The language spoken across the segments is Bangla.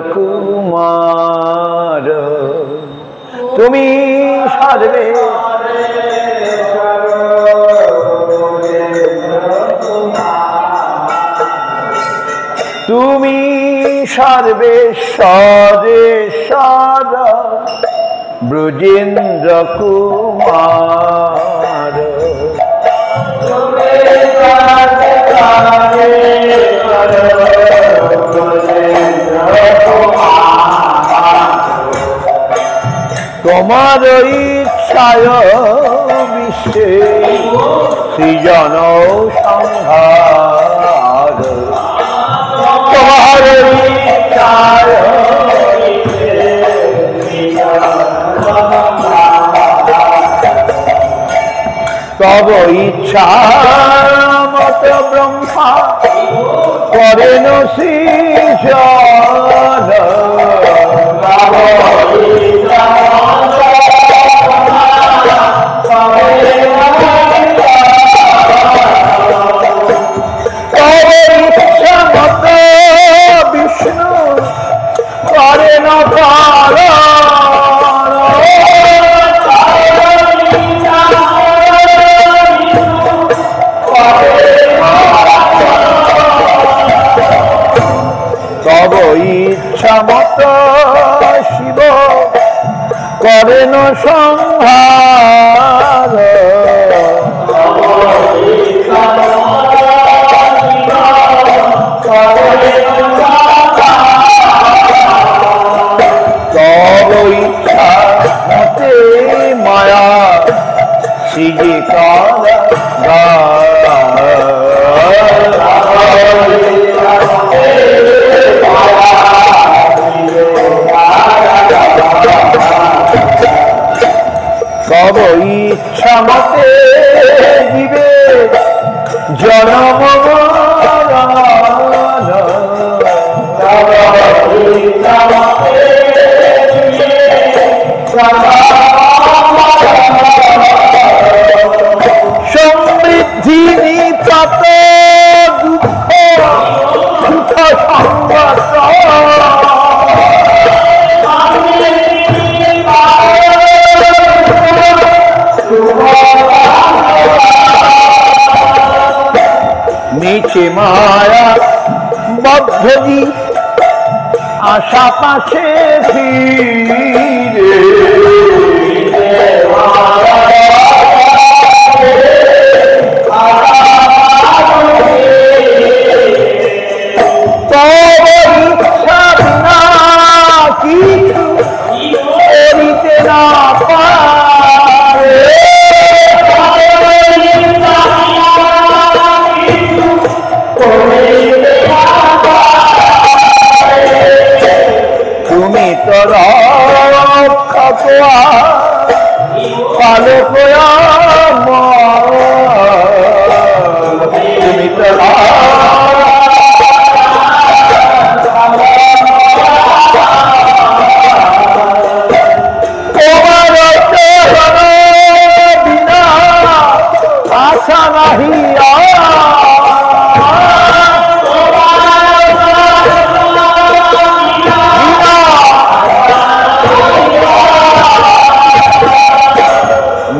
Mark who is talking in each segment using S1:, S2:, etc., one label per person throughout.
S1: কুমার তুমি সর্বে তুমি সর্বেশ্বরেশ্বর ব্রজেন্দ্র কুমার তোমার ইচ্ছায় বিশ্বে সৃজন সংহার তোমার ইচ্ছায় তব ইচ্ছা মত ব্রহ্মা করেন সৃজন বিষ্ণু করেন তব ইচ্ছা মত শিব করেন সংহার তব ইচ্ছা মতে মায়া সিজে কালা তব ইচ্ছা মতে দিবে জনম সমৃদ্ধি নিপাত দুঃখ সুখ সংগত নিচে মায়া বদ্ধি আশা পাশে ফিরে তব ইচ্ছা বিনা কিছু করিতে না পারে তুমি তো রক্ষক পালক তুমি তো তোমার বিনা আশা নাহি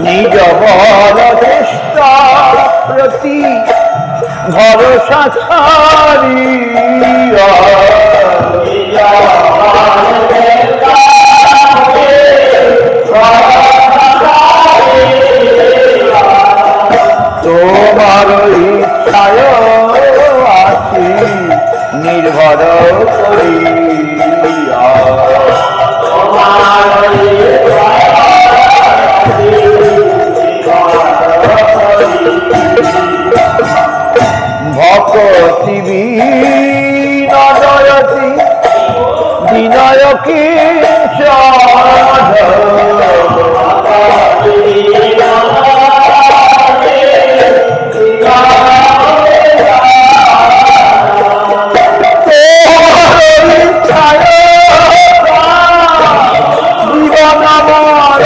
S1: নিজ বল চেষ্টা প্রতি ভরসা ছাড়িয়া তোমার ইচ্ছায় আছি নির্ভর করিয়া ভক্তি বিনয়তি বিনয়কে জীবন আমার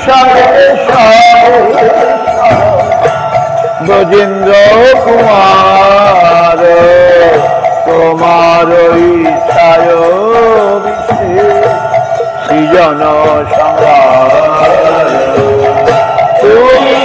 S1: সরে ব্রজেন্দ্র কুমার তোমার ইচ্ছায় সৃজন সংহার তুমি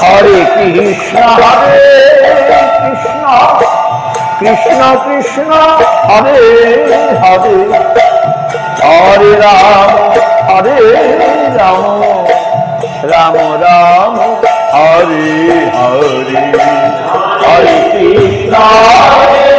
S1: হরে কৃষ্ণ হরে কৃষ্ণ কৃষ্ণ কৃষ্ণ হরে হরে হরে রাম রাম রাম হরে হরে হরে কৃষ্ণ হরে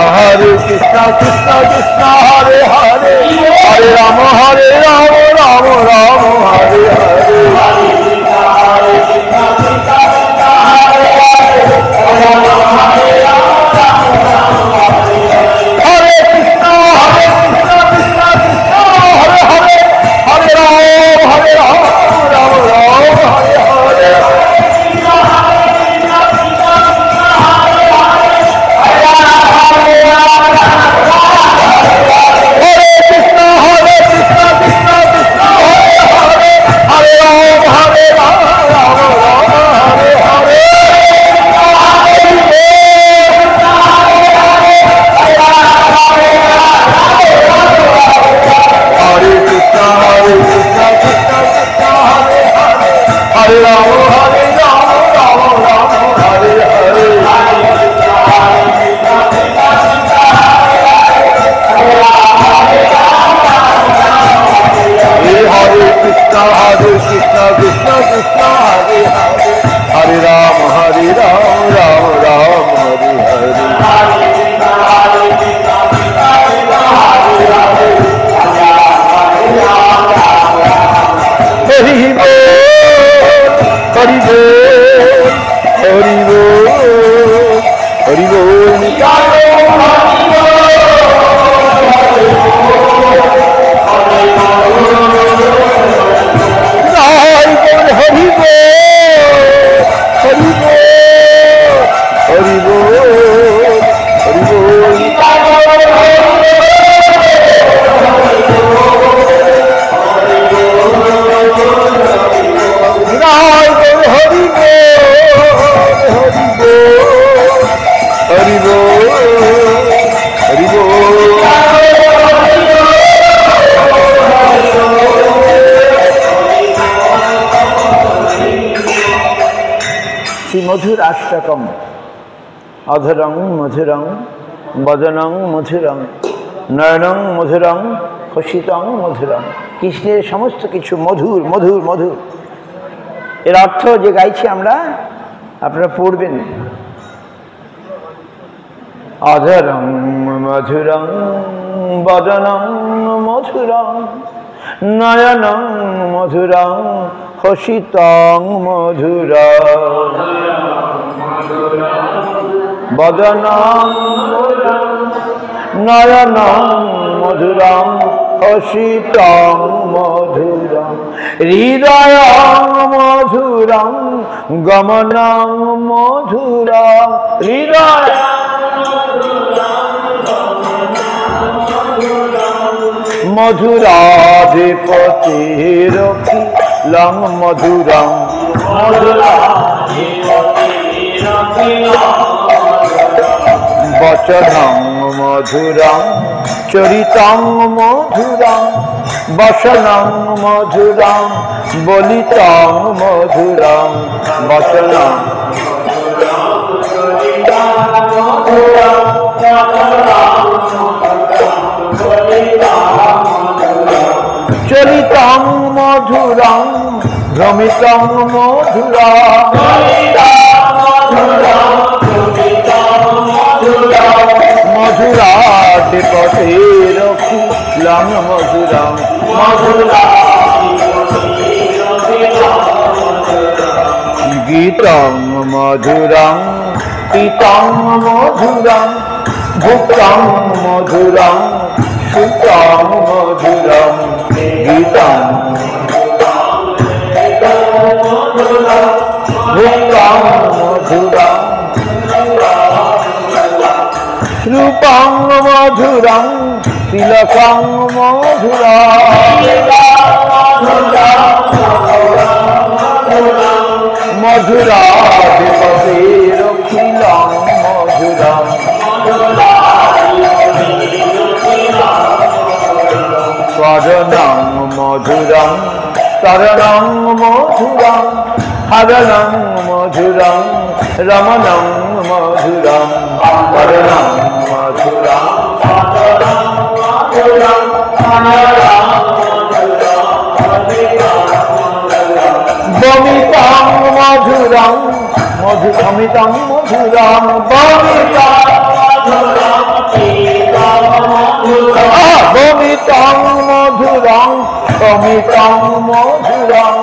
S1: Hare Krishna Krishna Krishna Hare Hare Hare Rama Rama Rama Hare Hare Hare Krishna Krishna Krishna Hare Hare Hare Rama Rama Hare Krishna Krishna Krishna Hare Hare Hare Rama Rama Rama Hare Hare মধুর আষ্টকম অধরং মধুরং বদনং মধুরং নয়নং মধুরং হসিতং মধুরং। কৃষ্ণের সমস্ত কিছু মধুর মধুর মধুর। এর অর্থ যে গাইছি আমরা, আপনারা পড়বেন। অধরং মধুরং বদনং মধুরং নয়নং মধুরং হসিতং মধুরং বদনং নয়নং মধুরং হসিতং মধুরং হৃদয়ং মধুরং গমনং মধুরং হৃদয় মধুরাধিপতিরপি লং মধুরং বচনং মধুরং চরিতং মধুরং বসনং মধুরং বলিতং মধুরং বচনং চলিতং মধুরং ভ্রমিতং মধুরং মধুরাধিপতিরপি লং মধুরং চিত্রং মধুরং পিতং মধুরং ভুক্তং মধুরং সুতং মধুরং গীতং ভুক্তং মধুরং রূপং মধুরং তিলকং মধুরং মধুরাধিপতিরখিলং মধুরং স্বর্ণং মধুরং তরণং মধুরং হরণং মধুরং রমণং মধুরং হরণং মধুরং বমিতং মধুরং অমিতং মধুরং বমিতং মধুরং অমিতং মধুরং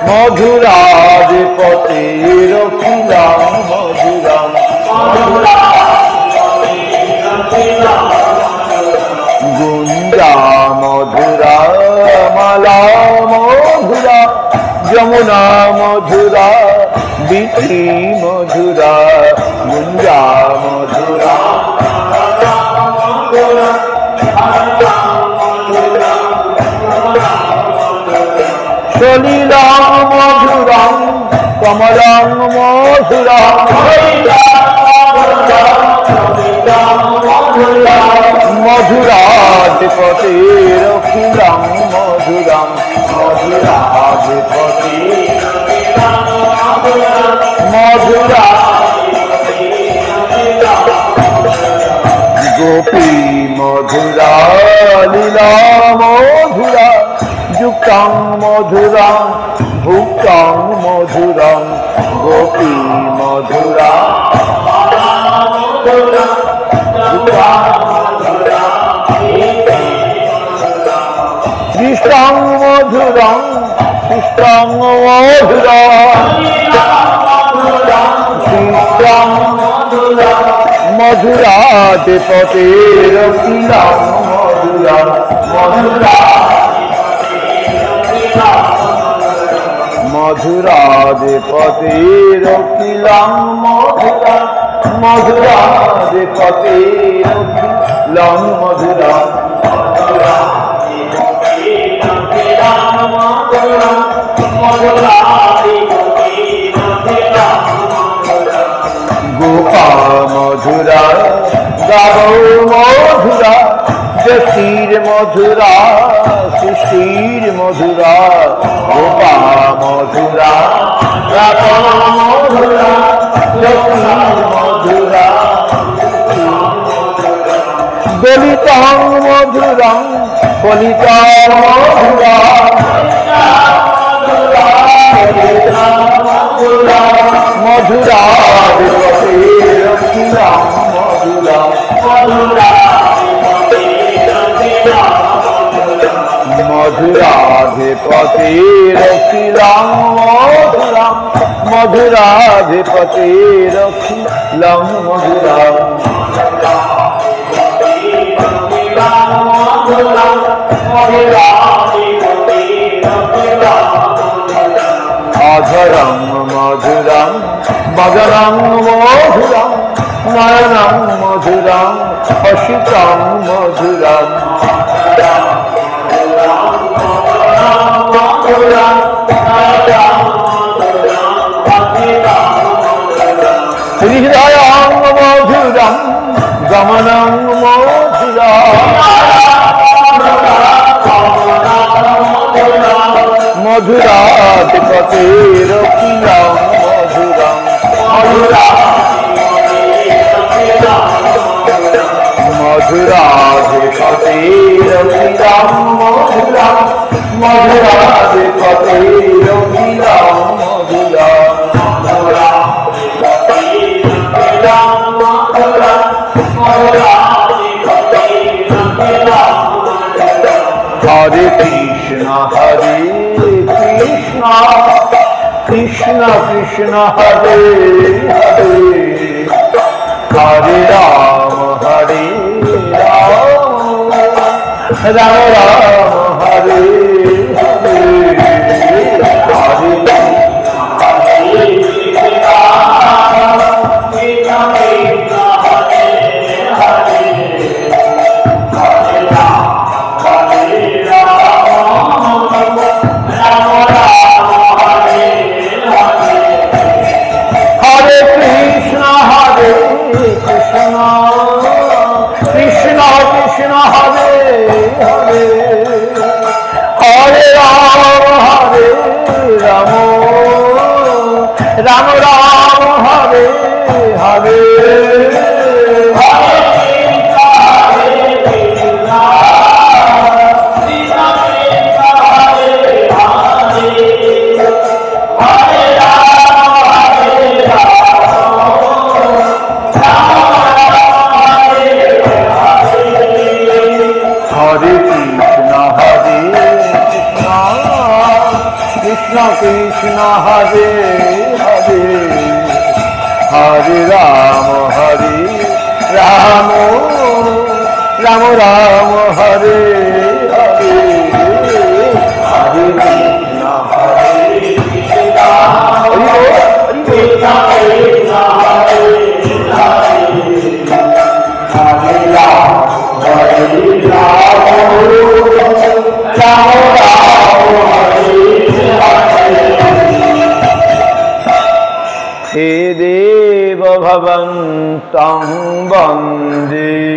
S1: মধুরাধিপতিরখিলং মধুরং গুঞ্জা মধুরা মালা মধুরা যমুনা মধুরা বিধি মধুরা গুঞ্জা মধুরা সলিলং মধুরং কমলং মধুরং মধুরাধিপতিরখিলং মধুরং মধুরা গোপী মধুরা লীলা মধুরা যুক্তং মধুরং ভুক্তং মধুরং গোপী মধুরা কৃষ্ণং মধুরং কৃষ্ণং মধুরং কৃষ্ণং মধুরাধিপতিরখিলং মধুরং মধুরাধিপতিরখিলং মধুরং মধুরাধিপতিরখিলং মধুরং গোপা মধুরা গাবৌ মধুরা যশীর মধুরা সুশীর মধুরা গোপা মধুরা গাবৌ মধুরা যশীর মধুরা দলিতং মধুরং ফলিতং মধুরা মধুরাধিপতিরখিলং মধুরং মধুরাধিপতিরখিলং মধুরং মধুরাধিপতিরখিলং মধুরং অধরং মধুরং বদনং মধুরং নয়নং মধুরং অসিতং মধুরং হৃদয়ং মধুরং গমনং মধুরং মধুরাধিপতিরখিলং মধুরং মধুরাধিপতিরখিলং মধুরং মধুরাধিপতিরখিলং মধুরং হরে কৃষ্ণ কৃষ্ণ হরে কৃষ্ণ কৃষ্ণ কৃষ্ণ হরে হরে হরে রাম রাম রাম হরে হরে হরে কৃষ্ণ কৃষ্ণ হরে হরে হরে রাম রাম রাম রাম হরে হরে কৃষ্ণ হরে হরে হরে রাম রাম রাম রাম হরে হরে হরে কৃষ্ণ হরে हे देव भवन्तं वन्दे